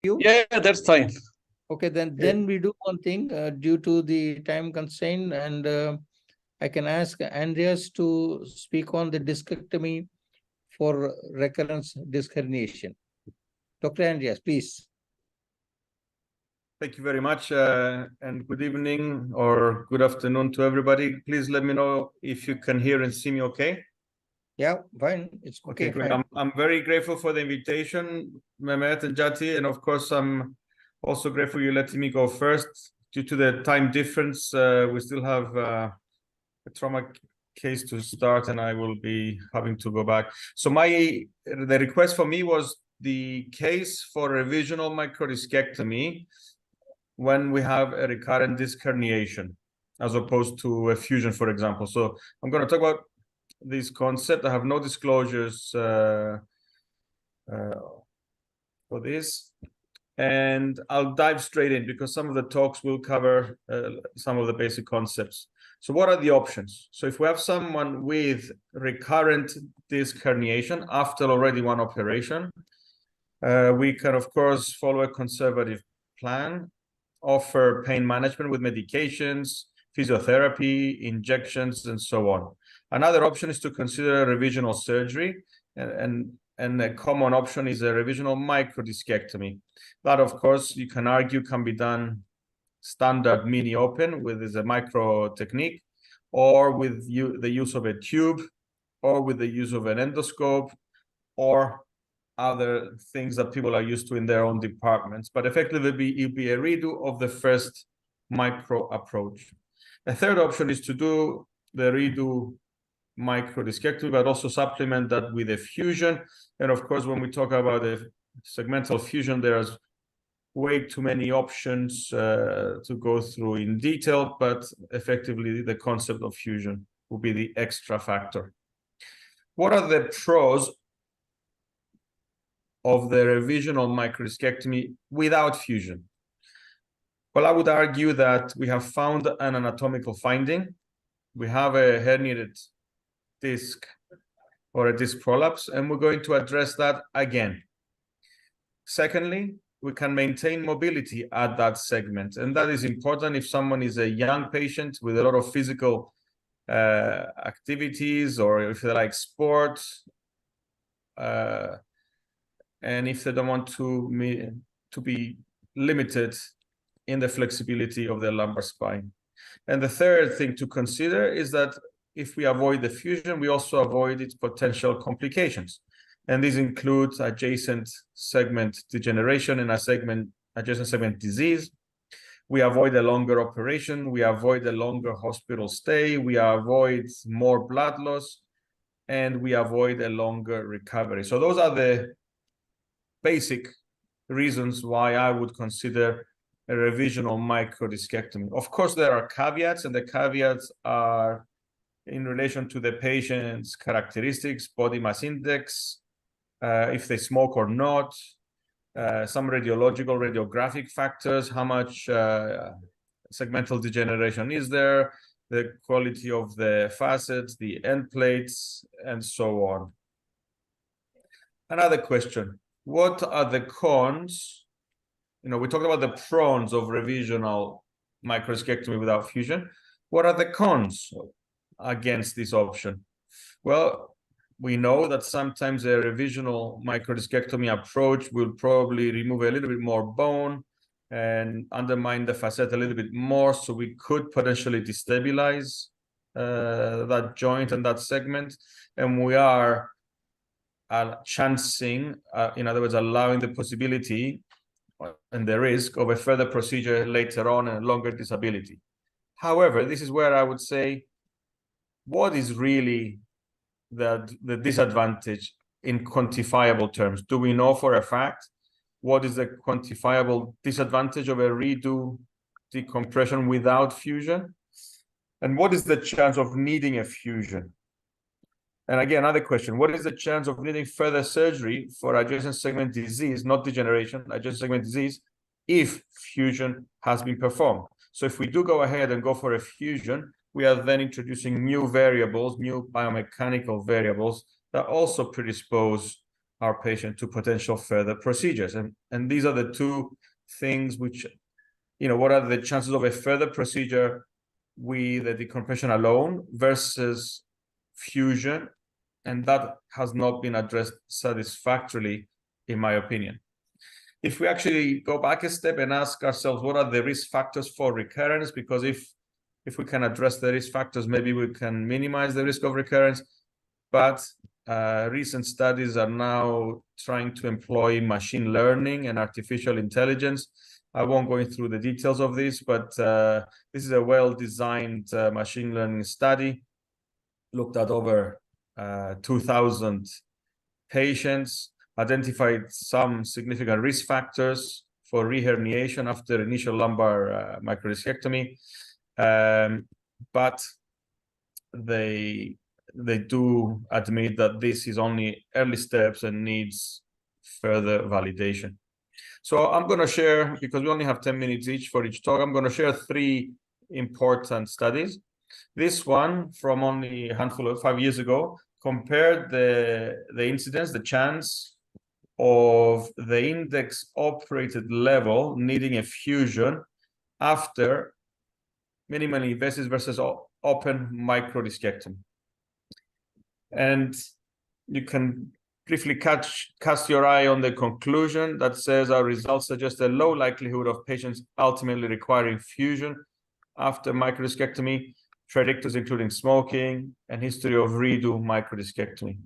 you? Yeah, that's fine. Okay, then we do one thing due to the time constraint, and I can ask Andreas to speak on the discectomy for recurrence disc herniation. Dr. Andreas, please. Thank you very much, and good evening or good afternoon to everybody. Please let me know if you can hear and see me okay. Yeah, fine. It's okay. Great. Fine. I'm very grateful for the invitation, Mehmet and Jati, and of course, I'm also grateful you letting me go first. Due to the time difference, we still have a trauma case to start, and I will be having to go back. So the request for me was the case for revisional microdiscectomy when we have a recurrent disc herniation, as opposed to a fusion, for example. So I'm going to talk about this concept. I have no disclosures for this, and I'll dive straight in because some of the talks will cover some of the basic concepts. So what are the options? So if we have someone with recurrent disc herniation after already one operation, we can, of course, follow a conservative plan, offer pain management with medications, physiotherapy, injections, and so on. Another option is to consider revisional surgery, and a common option is a revisional microdiscectomy. That, of course, you can argue can be done standard mini open with a micro technique, or with the use of a tube, or with the use of an endoscope, or other things that people are used to in their own departments. But effectively, it'll be a redo of the first micro approach. A third option is to do the redo microdiscectomy, but also supplement that with a fusion. And of course, when we talk about a segmental fusion, there's way too many options to go through in detail, but effectively the concept of fusion will be the extra factor. What are the pros of the revisional microdiscectomy without fusion? Well, I would argue that we have found an anatomical finding. We have a herniated disc or a disc prolapse, and we're going to address that again. Secondly, we can maintain mobility at that segment, and that is important if someone is a young patient with a lot of physical activities, or if they like sports, and if they don't want to be limited in the flexibility of their lumbar spine. And the third thing to consider is that if we avoid the fusion, we also avoid its potential complications. And these include adjacent segment degeneration and adjacent segment disease. We avoid a longer operation. We avoid a longer hospital stay. We avoid more blood loss, and we avoid a longer recovery. So those are the basic reasons why I would consider a revisional microdiscectomy. Of course, there are caveats, and the caveats are in relation to the patient's characteristics, body mass index, if they smoke or not, some radiographic factors, how much segmental degeneration is there, the quality of the facets, the end plates, and so on. Another question: what are the cons? We talked about the pros of revisional microdiscectomy without fusion. What are the cons against this option? Well, we know that sometimes a revisional microdiscectomy approach will probably remove a little bit more bone and undermine the facet a little bit more, so we could potentially destabilize that joint and that segment, and we are chancing, in other words, allowing the possibility and the risk of a further procedure later on and a longer disability. However, this is where I would say, what is really the disadvantage in quantifiable terms? Do we know for a fact what is the quantifiable disadvantage of a redo decompression without fusion? And what is the chance of needing a fusion? And again, another question: what is the chance of needing further surgery for adjacent segment disease, not degeneration, adjacent segment disease, if fusion has been performed? So if we do go ahead and go for a fusion, we are then introducing new variables, new biomechanical variables that also predispose our patient to potential further procedures. And these are the two things which, what are the chances of a further procedure with a decompression alone versus fusion? And that has not been addressed satisfactorily, in my opinion. If we actually go back a step and ask ourselves, what are the risk factors for recurrence? Because if we can address the risk factors, maybe we can minimize the risk of recurrence. But recent studies are now trying to employ machine learning and artificial intelligence. I won't go through the details of this, but this is a well-designed machine learning study, looked at over 2,000 patients, identified some significant risk factors for reherniation after initial lumbar microdiscectomy, but they do admit that this is only early steps and needs further validation. So I'm going to share, because we only have 10 minutes each for each talk, I'm going to share 3 important studies. This one, from only a handful of 5 years ago, compared the incidence, the chance of the index operated level needing a fusion after minimally invasive versus open microdiscectomy. And you can briefly cast your eye on the conclusion that says our results suggest a low likelihood of patients ultimately requiring fusion after microdiscectomy, predictors including smoking and history of redo microdiscectomy.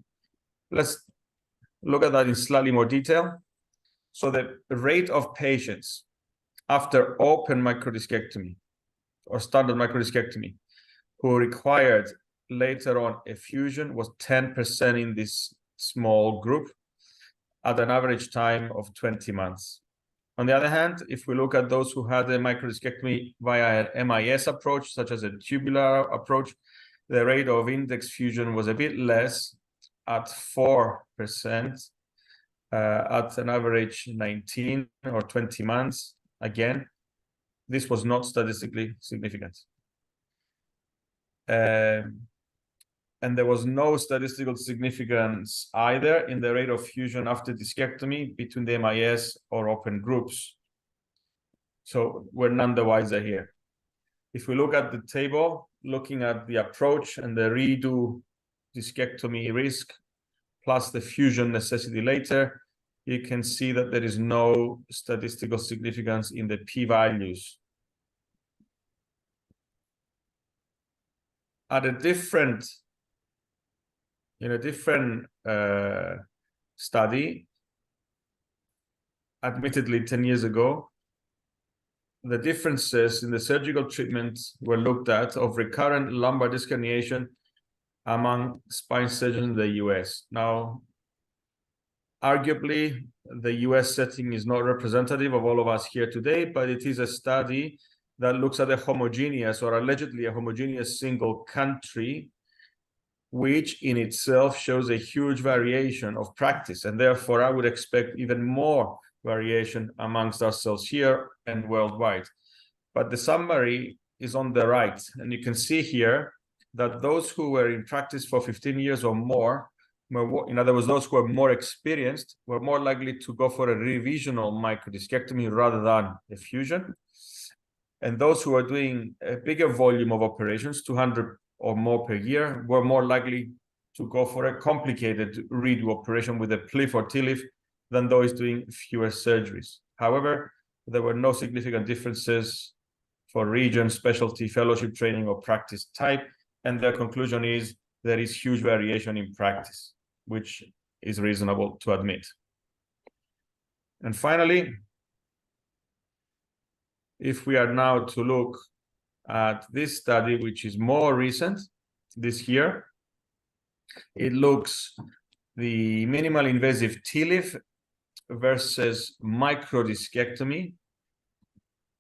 Let's look at that in slightly more detail. So the rate of patients after open microdiscectomy or standard microdiscectomy who required later on a fusion was 10% in this small group at an average time of 20 months. On the other hand, if we look at those who had a microdiscectomy via an MIS approach, such as a tubular approach, the rate of index fusion was a bit less at 4%, at an average 19 or 20 months. Again, this was not statistically significant. And there was no statistical significance either in the rate of fusion after discectomy between the MIS or open groups. So we're none the wiser here. If we look at the table, looking at the approach and the redo discectomy risk plus the fusion necessity later, you can see that there is no statistical significance in the p-values. At a different study, admittedly 10 years ago, the differences in the surgical treatment were looked at of recurrent lumbar disc herniation among spine surgeons in the US. Now, arguably, the US setting is not representative of all of us here today, but it is a study that looks at a homogeneous or allegedly a homogeneous single country, which in itself shows a huge variation of practice. And therefore, I would expect even more variation amongst ourselves here and worldwide. But the summary is on the right. And you can see here that those who were in practice for 15 years or more, in other words, those who are more experienced, were more likely to go for a revisional microdiscectomy rather than a fusion. And those who are doing a bigger volume of operations, 200 or more per year, were more likely to go for a complicated redo operation with a PLIF or TLIF than those doing fewer surgeries. However, there were no significant differences for region, specialty, fellowship training, or practice type. And their conclusion is there is huge variation in practice, which is reasonable to admit. And finally, if we are now to look at this study, which is more recent, this year, it looks the minimal invasive TLIF versus microdiscectomy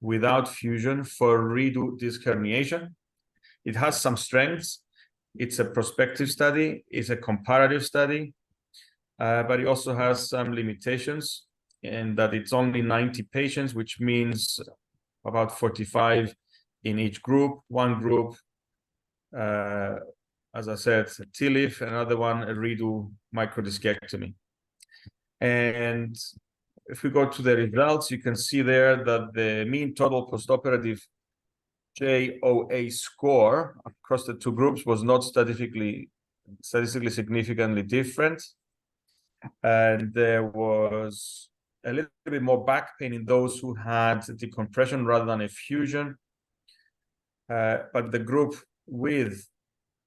without fusion for redo disc herniation. It has some strengths. It's a prospective study, it's a comparative study, but it also has some limitations in that it's only 90 patients, which means about 45 in each group. One group, as I said, TLIF, another one, a redo microdiscectomy. And if we go to the results, you can see there that the mean total postoperative JOA score across the two groups was not statistically significantly different. And there was a little bit more back pain in those who had decompression rather than a fusion. But the group with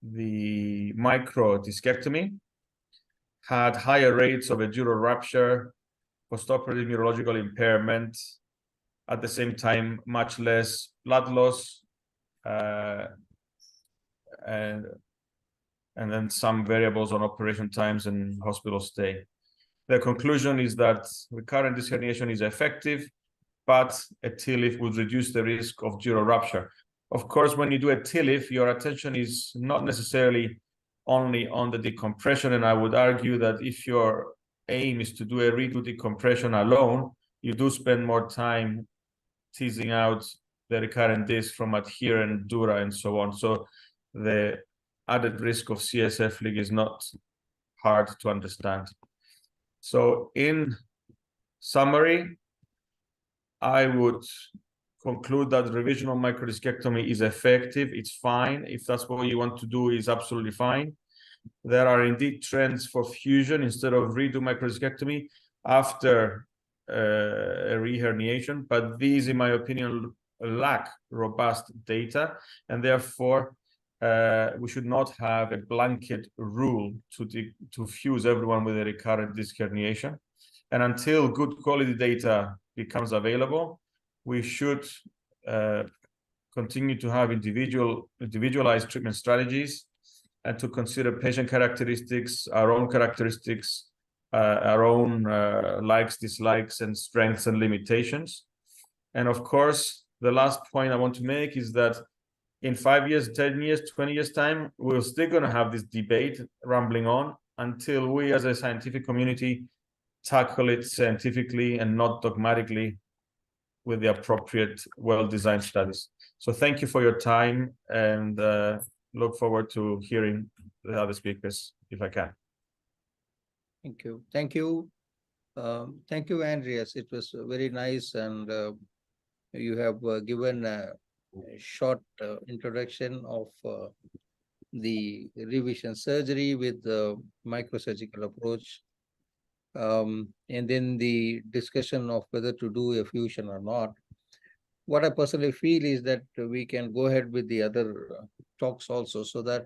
the micro discectomy had higher rates of epidural rupture, postoperative neurological impairment, at the same time, much less blood loss, and then some variables on operation times and hospital stay. The conclusion is that recurrent disc herniation is effective, but a TLIF would reduce the risk of dural rupture. Of course, when you do a TLIF, your attention is not necessarily only on the decompression, and I would argue that if your aim is to do a redo decompression alone, you do spend more time teasing out the recurrent disc from adherent dura and so on. So the added risk of CSF leak is not hard to understand. So in summary, I would conclude that revisional microdiscectomy is effective. It's fine. If that's what you want to do, is absolutely fine. There are indeed trends for fusion instead of redo microdiscectomy after a reherniation, but these, in my opinion, lack robust data, and therefore we should not have a blanket rule to fuse everyone with a recurrent disc herniation. And until good quality data becomes available, we should continue to have individualized treatment strategies and to consider patient characteristics, our own characteristics, our own likes, dislikes, and strengths and limitations. And of course, the last point I want to make is that in 5 years, 10 years, 20 years time, we're still going to have this debate rambling on until we as a scientific community tackle it scientifically and not dogmatically with the appropriate well-designed studies. So thank you for your time, and look forward to hearing the other speakers if I can. Thank you. Thank you. Thank you, Andreas. It was very nice, and you have given a short introduction of the revision surgery with the microsurgical approach, and then the discussion of whether to do a fusion or not. What I personally feel is that we can go ahead with the other talks also, so that